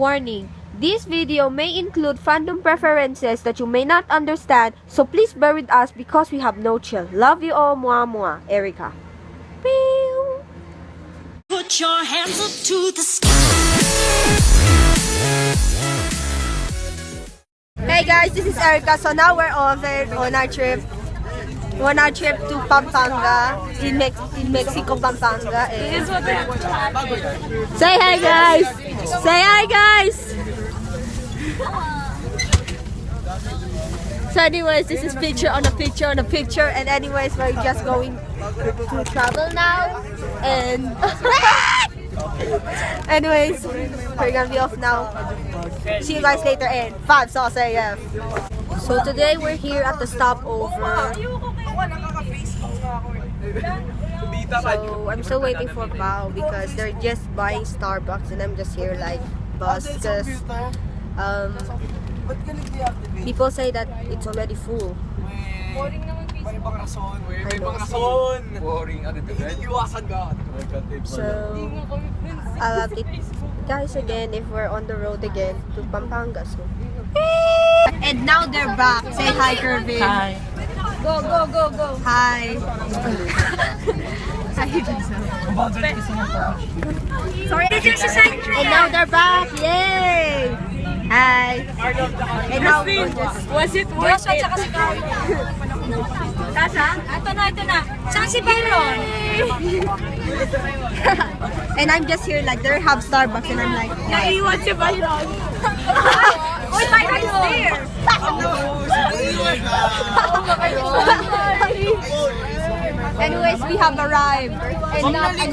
Warning, this video may include fandom preferences that you may not understand, so please bear with us because we have no chill. Love you all, mwah mwah. Erica. Pew! Put your hands up to the sky. Hey guys, this is Erica. So now we're over on our trip. On our trip to Pampanga, in Mexico, Pampanga. And say hi guys! Say hi guys! So anyways, this is picture on a picture on a picture, and anyways, we're just going to travel now, and anyways, we're gonna be off now. See you guys later, and 5 sauce AF. So today we're here at the stopover. So I'm still waiting for Bao because they're just buying Starbucks, and I'm just here like bus because people say that it's already full. So I'll update guys again if we're on the road again to Pampanga. So. And now they're back. Say hi, Kervin. Hi. Go, go, go, go. Hi. Sorry, and now they're back. Yay! Hi. And now Was it worth it? Tasa? Ito na. Saan si Byron? And I'm just here like they have Starbucks, and I'm like, Naiwan si Byron. oh, Byron is there. Anyways, we have arrived. And not having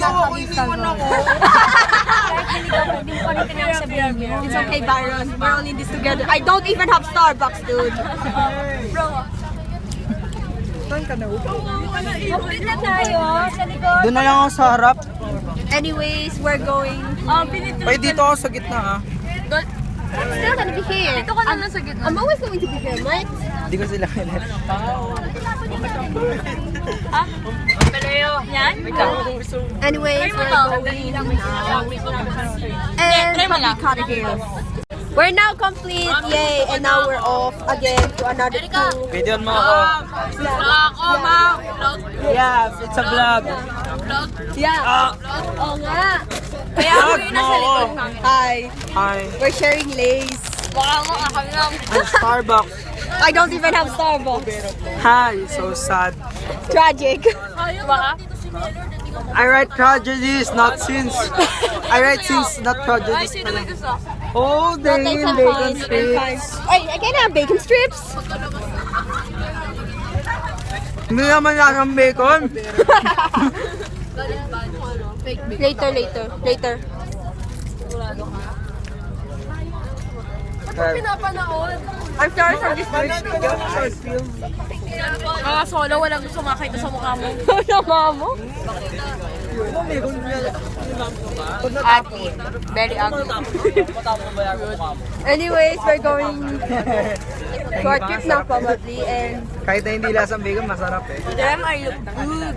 It's okay, Byron. We're all in this together. I don't even have Starbucks, dude. Doon na lang ako sa harap. Anyways, we're going. Ay, dito ako sa gitna ah. I'm still gonna be here. Ito ka na lang sa gitna. I'm always going to be here, right? Hindi ko sila kailan. Yan? Anyways, we're going now. And Cotty Hills. We're now complete, yay! And now we're off again to another tour. Videoan mo ako. Yeah, it's a vlog. Yeah. Oo nga. Kaya ako yun nasa likod. Hi. Hi. We're sharing Lays. Baka mo akam lang. I'm Starbucks. I don't even have Starbucks. Hi, so sad. Tragic. Baka? I write tragedies, not sins. I write sins, not Ay, tragedies. sino may gusto? Oh, Thanks, dang, I'm bacon fine. strips. Wait, I can have bacon strips? Hindi naman yan ang bacon. Later. I'm sorry for this video. Solo, walang gusto makita sa mukha mo. Sama mo? Ugly. Very ugly. Anyways, we're going to our trip now probably, and Kahit na hindi lasang bacon, masarap eh. Damn, I look good.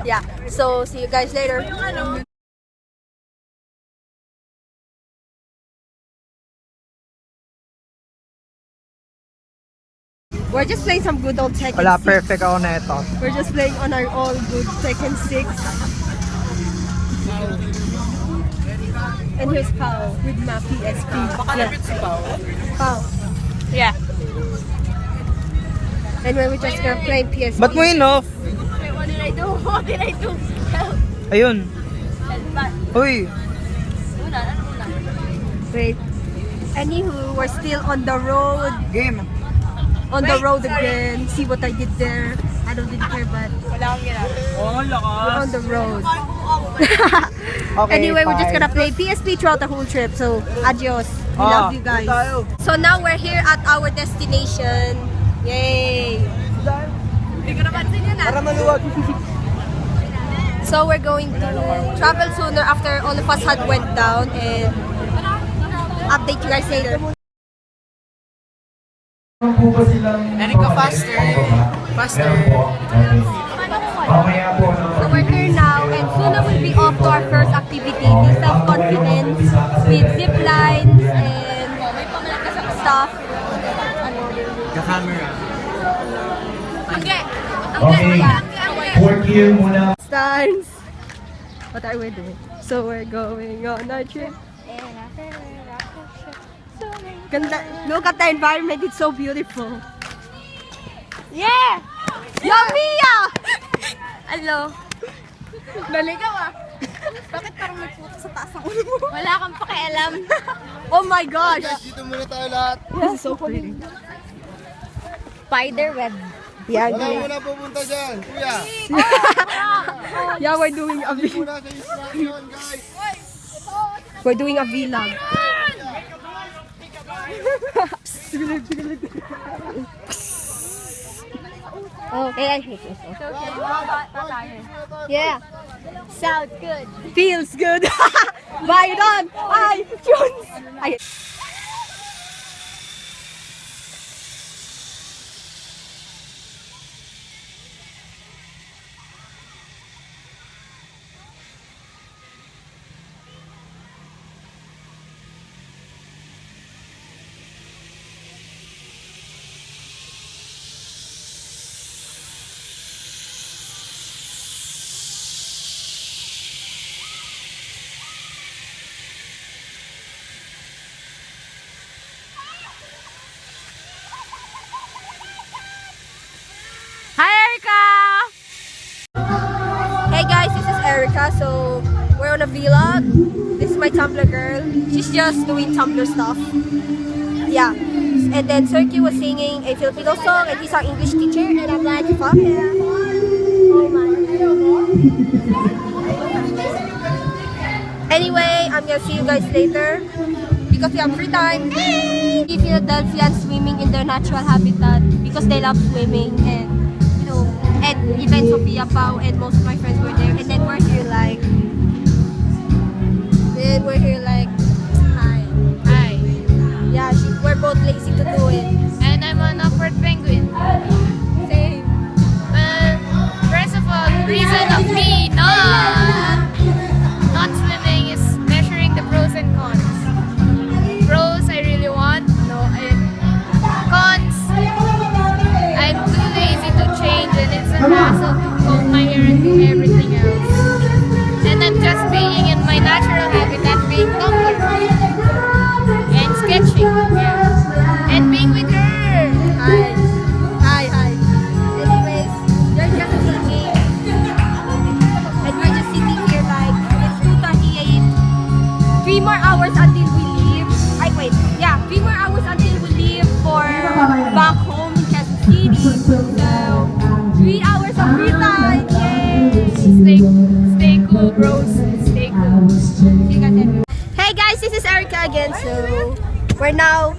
yeah. So see you guys later. We're just playing some good old Tekken Wala, 6. perfect ako na ito. We're just playing on our all good Tekken 6. And here's Pao with my PSP. Yeah. Pao. Yeah. And we're just gonna play PSP. Ba't mo in-off? What did I do? What did I do? Ayun. Uy. Una. Wait. Anywho, we're still on the road. Game. On the road again. See what I did there. I don't really care, but Wala akong ginagawa. Oh, we're lakas. on the road. Okay, Anyway, we're just fine. gonna play PSP throughout the whole trip. So, adios. We Ah, love you guys. tayo. So now we're here at our destination. Yay! Hindi ko napansin yun ah. Para maluwag. So we're going to travel sooner after all of us had went down, and update you guys later. Erica, faster. Faster. So we're here now, and soon we'll be off to our first activity, the self-confidence with zip lines and stuff. The camera. Okay. Okay, 4Q muna. Stars. What are we doing? So we're going on a trip. Ganda. Look at the environment. It's so beautiful. Yeah! Yumia! Hello. Naligaw ah. Bakit parang may puto sa taas ng ulo mo? Wala kang pakialam. Oh my gosh. Dito muna tayo lahat. This is so pretty. Spider web. Yeah, Wala guys. muna pupunta dyan, kuya. Yeah, we're doing a vlog. Muna sa instruction, guys. We're doing a vlog. Okay, yeah. Sound good. Feels good. Bye, Don. Bye. Tunes. Ay. Hi, Erica! Hey guys, this is Erica. So we're on a vlog. This is my Tumblr girl. She's just doing Tumblr stuff. Yeah. And then Serki was singing a Filipino song, and he's our English teacher. And I'm like, fuck yeah. Oh my. Anyway, I'm gonna see you guys later because we have free time. Hey! Philadelphians swimming in their natural habitat because they love swimming, and you know, and even Sophia Pao and most of my friends were there, and then we're here like hi. Hi. Yeah, we're both lazy to do it. And I'm an awkward penguin. Same. Well, first of all, reason of me not swimming is measuring the pros and cons. Pros, I really want. No, cons, I'm too lazy to change, and it's a hassle to comb my hair and do everything else. And I'm just being in my natural habitat, being Tumblr and sketching. Yeah. And being with her. Hi. Anyways, you're just singing. And we're just sitting here like it's 2:38. 3 more hours until we leave. 3 more hours until we leave for back home in Kansas City. So 3 hours of free time. Yay! Stay cool, bros. Stay cool. See you guys anyway. Hey guys, this is Erica again. So we're now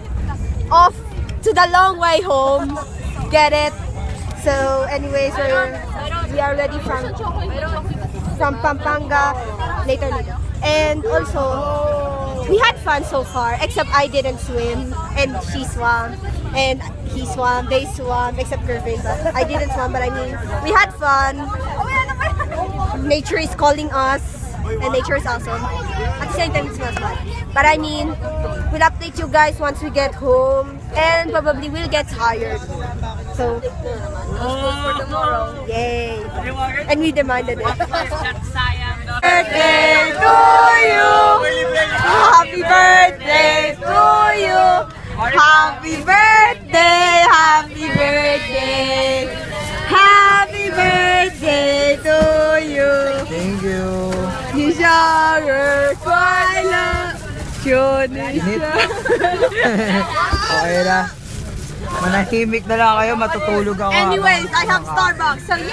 off to the long way home. Get it? So anyways, we are ready from Pampanga later. And also, we had fun so far, except I didn't swim, and she swam, and he swam, they swam, except Gervin, but I didn't swim, but I mean, we had fun. Nature is calling us, and nature is awesome. At the same time, it smells bad. But I mean, we'll update you guys once we get home, and probably we'll get tired. So, for tomorrow. Yay! And we demanded it. Birthday to you! Happy birthday to you! Happy birthday! Happy birthday! Happy birthday to you! Thank you. 你生日快乐！祝你生 Okay na. Manahimik na lang kayo, matutulog ako. Anyways, I have Starbucks, so yay!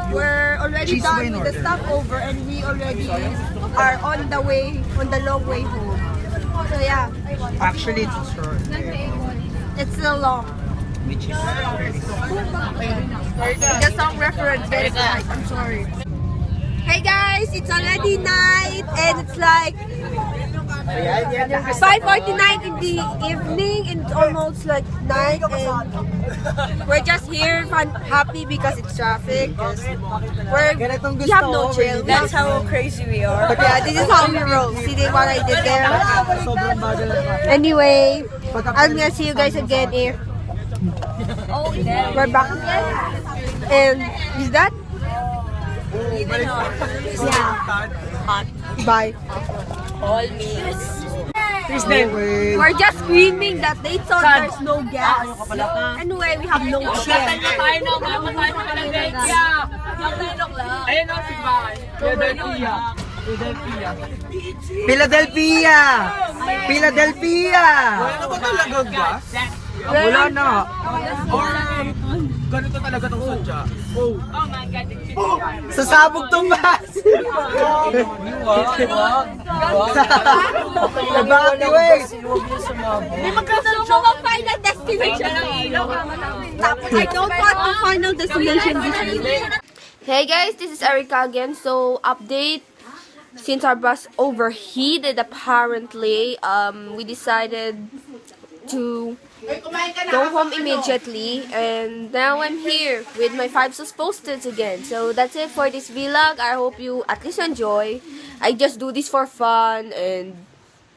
We're already done with the stopover, and we already are on the way, on the long way home. So yeah, Actually, it's short. it's still long. Which is very The song reference, guys. I'm sorry. Hey guys, it's already night, and it's like 5:49 in the evening, and it's almost like night, and we're just here happy because it's traffic. We have no chill. That's how crazy we are. But yeah, this is how we roll. See what I did there? Anyway, I'm gonna see you guys again if we're back again. And is that? Bye. We're just screaming that they thought there's no gas. Anyway, we have no chill. Philadelphia! Philadelphia! Ano ba talaga gas? Wala na. Or ganito talaga tong sadya? Oh my God. Sasabog tong bus! Evacuate! Final destination. I don't want the final destination this week. Hey guys, this is Erica again. So, update. Since our bus overheated apparently, we decided to go home immediately, and now I'm here with my 5 sus posters again. So that's it for this vlog. I hope you at least enjoy. I just do this for fun, and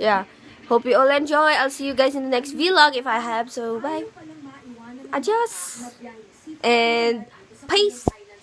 yeah, hope you all enjoy. I'll see you guys in the next vlog if I have. So bye, adios, and peace.